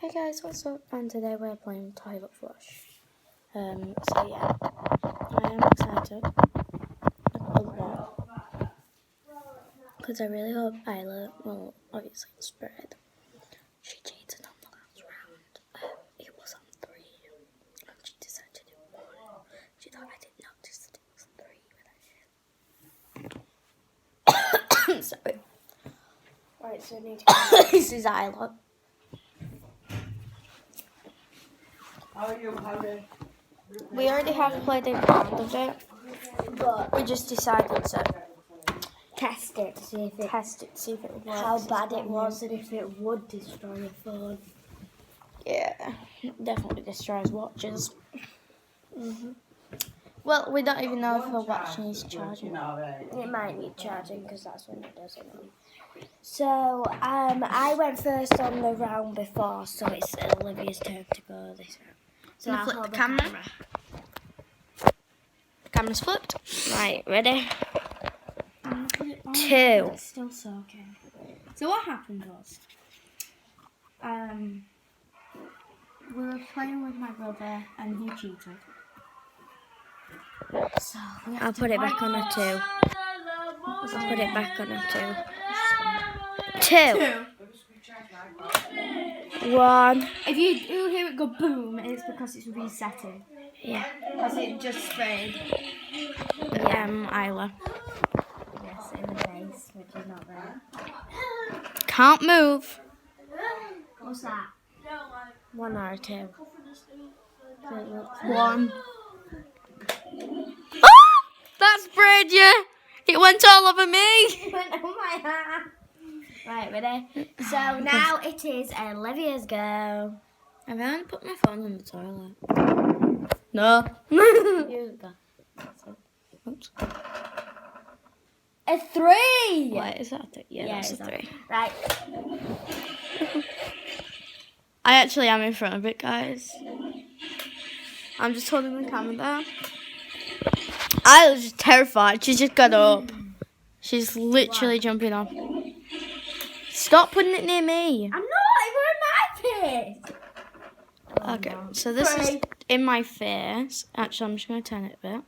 Hey guys, what's up? And today we're playing Toilet Flush. So yeah, I am excited a lot because I really hope Isla will obviously spread. She cheated on the last round. It was on 3, and she decided to do 1. She thought I didn't notice that it was 3, but I did. Sorry. Right, so I need to. This is Isla. How are you, Harry? We already have played a round of it, but we just decided to Test it to see if see if it would work. how bad it was and if it would destroy your phone. Yeah, definitely destroys watches. Well, we don't even know if her watch needs charging. It might need charging because that's when it does it on. So I went first on the round before, so it's Olivia's turn to go this round. So I'll I'll flip hold the camera. The camera's flipped. Right, ready? 2. It's still soaking. So what happened was, we were playing with my brother and he cheated. So I'll put it back on a 2. I'll put it back on a 2. 1. if you do hear it go boom, it's because it's resetting. Yeah. Because it just sprayed. Isla. Yes, in the face, which is not there. Can't move. What's that? 1 or a 2? 1. Oh! That sprayed you! It went all over me! Oh my hand. Right, ready? So now it is Olivia's go. I've only put my phone in the toilet. No. You go. Oops. A 3! Wait, is that a 3? Yeah, that's a it's that. 3. Right. I actually am in front of it, guys. I'm just holding the camera there. I was just terrified. She just got up. She's literally jumping off. Stop putting it near me. I'm not, it were in my face. Okay, so this is in my face. Actually, I'm just going to turn it a bit.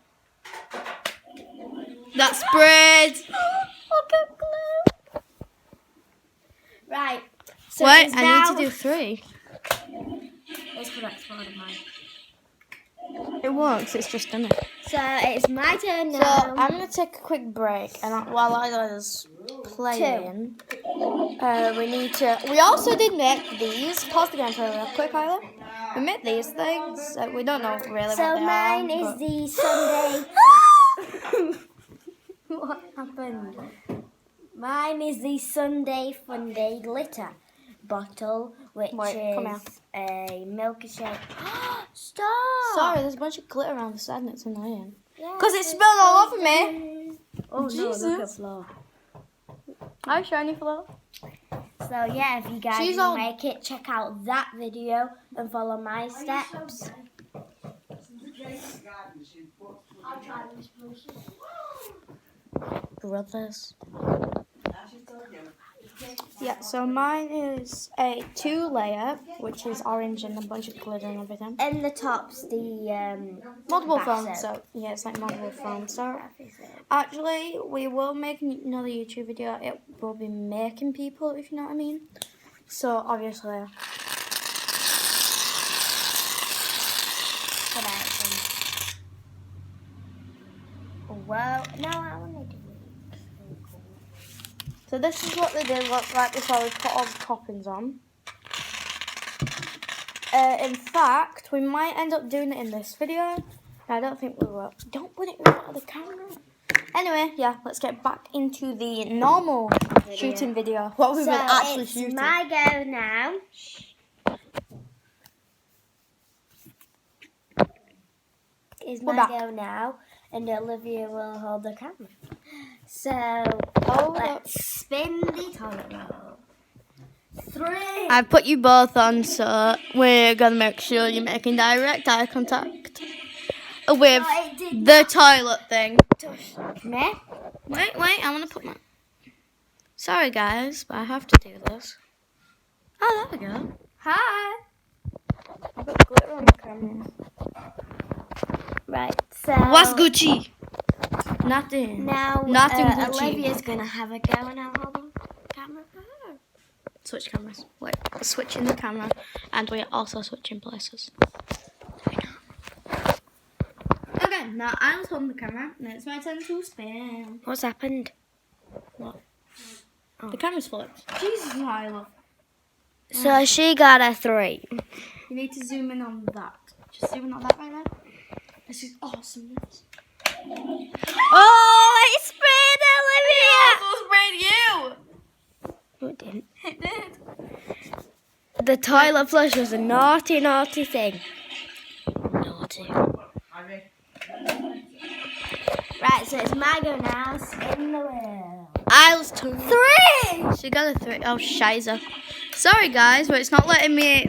That's spread. Right. So Wait, it's I now... need to do 3. It's the next one of mine. It works, it's just done it. So it's my turn So now. I'm going to take a quick break, and while Isla's playing, we need to... We also did make these. Pause the game for real quick, Isla. We made these things. We don't know really what So they mine are. is the Sunday. What happened? Mine is the Sunday Funday glitter bottle, which come is a milkshake. Stop! Sorry, there's a bunch of glitter around the side and it's annoying. Yes, Because it spilled all over me. Oh Jesus. no, look at floor. Hi, shiny floor. So yeah, if you guys She's will all- make it, check out that video and follow my steps. Brothers. Yeah, so mine is a 2-layer, which is orange and a bunch of glitter and everything. And the top's the Multiple bath foam, soap. so yeah, it's like multiple foam. So actually, we will make another YouTube video. It will be making people, if you know what I mean. So obviously, Well, no, I want to do it. so this is what they did look like before we put all the toppings on. In fact, we might end up doing it in this video. I don't think we will. Don't put it in front of the camera. Anyway, yeah, let's get back into the normal shooting video. What we've So been actually it's shooting. my go now. It's We're my back. go now, and Olivia will hold the camera. So let's spin the toilet roll. 3. I've put you both on, so we're going to make sure you're making direct eye contact with the toilet thing. Me? Wait, I want to put my... Sorry, guys, but I have to do this. Oh, there we go. Hi. So What's Gucci? Nothing. now Nothing Gucci. Olivia's gonna have a go and I'll hold on camera for her. Switch cameras. Wait, switching the camera, and we're also switching places. Okay, now I'm holding the camera, and it's my turn to spin. What's happened? What? The camera's flipped. Jesus, Lila. So she got a 3. You need to zoom in on that. Just zoom in on that right there. This is awesomeness. Oh, it sprayed Olivia! Also sprayed you. No, it didn't. It did. The toilet flush was a naughty, naughty thing. Naughty. Right, so it's my go now. Spin the wheel. Isles 2. 3! She got a 3. Oh, shiza. Sorry, guys, but it's not letting me.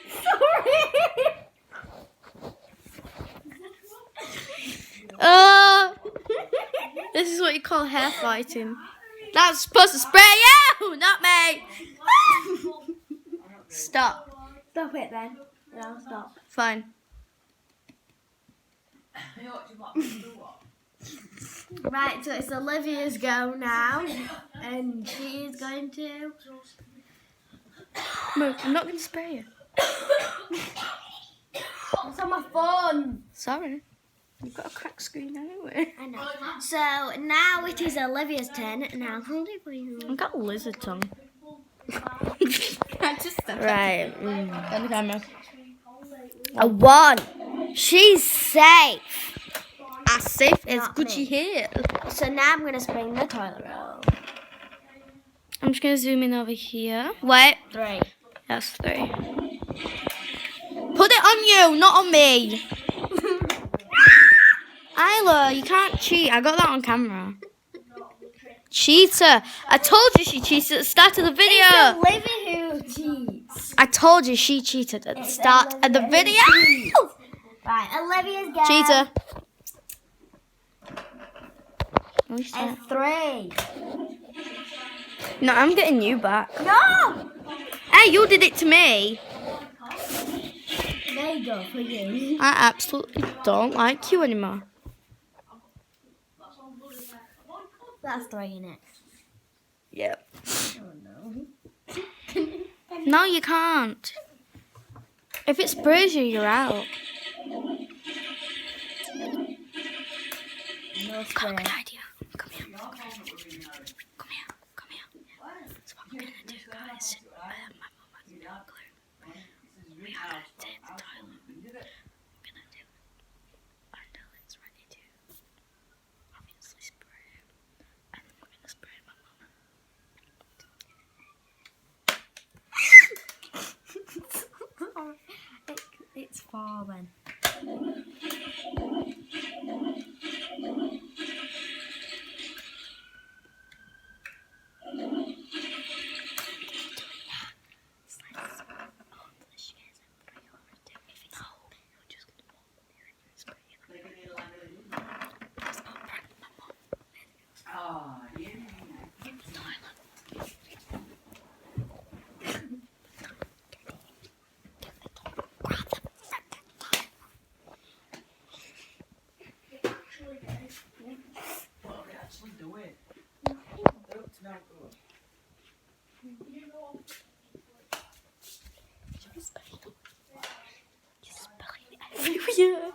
Sorry. This is what you call hair fighting. That's supposed to spray you, not me. Stop. Stop it then. No, stop. Fine. Right, so it's Olivia's go now. And she is going to... Move. I'm not going to spray you. It's on my phone. Sorry. You've got a cracked screen anyway. I know. So now it is Olivia's turn, and I'll hold it for you. I've got lizard tongue. I just said Right. On the camera. A 1. She's safe. As safe as Not Gucci me. here. So now I'm going to spring the toilet roll. I'm just going to zoom in over here. Wait. 3. That's 3. Put it on you, not on me. Isla, you can't cheat. I got that on camera. Cheater. I told you she cheated at the start of the video. Olivia who cheats. I told you she cheated at the start of the video. Right, Olivia's go. Cheater. A 3. No, I'm getting you back. No! Hey, you did it to me. There you go for you. I absolutely don't like you anymore. That's 3 in it. Yep. Oh no. No, you can't. If it sprays you, you're out. No Got a spray. good idea. Come here. Come here. Come here. So what we're gonna do, guys? My mum has no clue. We are gonna take the toilet. We're gonna do it until it's ready to obviously spray. And then we're gonna spray my mum. It's 4 then. Everywhere.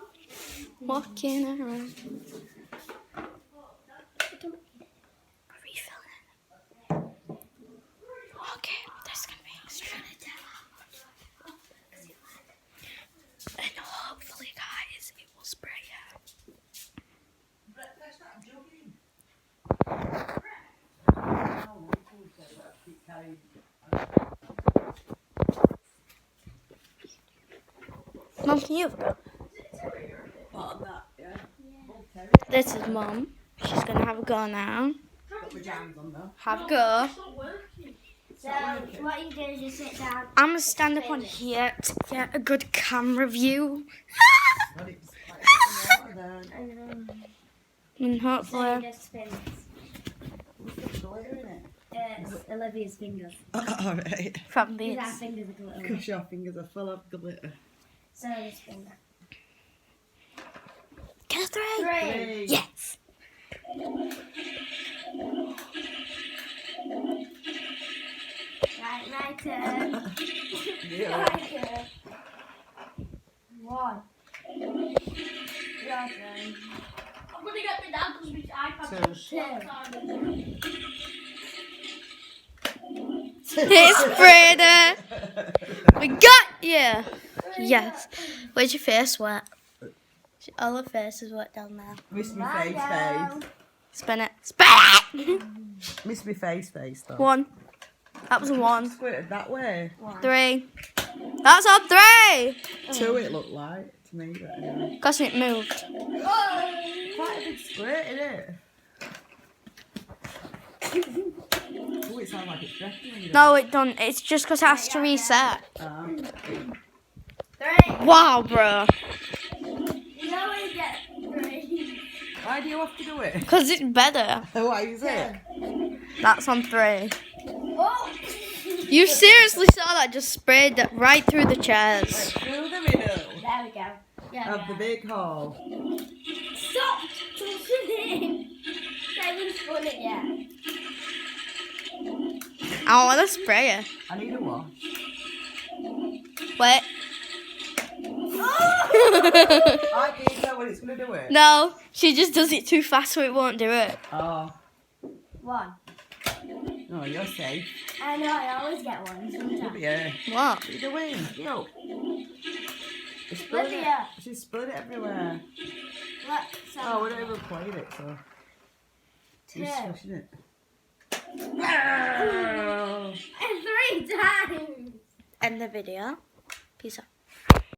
Walking around. Refilling. Okay, that's gonna be extremely tough. And hopefully, guys, it will spray you. Mum, can you have a go? This is Mum. She's gonna have a go now. Have a go. So what you do is you sit down. I'm gonna stand up on here to get a good camera view. And So hopefully. you just spin. It's Olivia's fingers. Alright. From These this. our fingers are glitter. Because your fingers are full of glitter. So just spin that. Get a 3. 3. Yes. Right, my turn. Yeah. My turn. 1. Your turn. I'm gonna get me down because my iPad 2. It's Brady. We got you. Yes. Where's your face wet? All her face is wet down there. Miss me face. Spin it. Spin it. Miss me face though. 1. That was a 1. Squirted that way. 3. That's on 3. 2 it looked like to me, but anyway. Because it moved. Quite a big squirt, isn't it? Oh, it sounds like it's dressing when you No, it don't. It's just because it has to reset. do it. 3. Wow, bro. You always get 3. Why do you have to do it? Because it's better. Why is it? That's on 3. Oh! You seriously saw that just sprayed that right through the chairs. Through the middle There we go. Yeah, of the big hole. Stop touching it. I haven't spun it yet. I want to spray it. I need a wash. Wait. I can't know when it's going to do it. No, she just does it too fast so it won't do it. Oh, 1. no, you're safe. I know, I always get 1 sometimes. Yeah. What? What are you doing? Yo. She's spilling it. Olivia. She's spilling it everywhere. Look, Oh, we don't even played it, so. 2. You're squishing it. 3 times. End the video. Peace out.